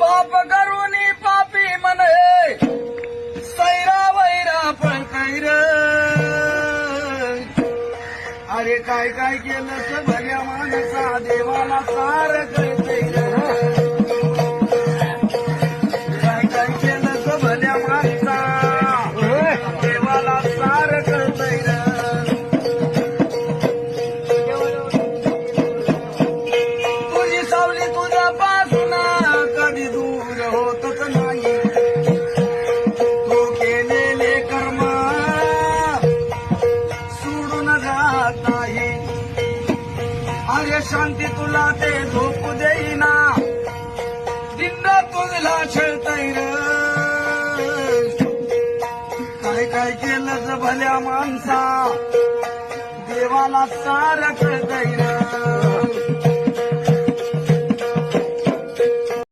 पाप करूनी पापी म्हणे सैरा वैरा पण कैर अरे काय काय केलं भल्या माणसा देवाला सार कळतंय काय काय केलं भल्या माणसा देवाला सार कळतंय तुझी सावली तुझ्या पासून कधी दूर होतच नाही तू केलेले कर्म सोडून जात नाही अरे शांती तुला ते झोपू देईना दिंड तुझला छळतय र काय काय केलं भल्या माणसा देवाला सार कळतय र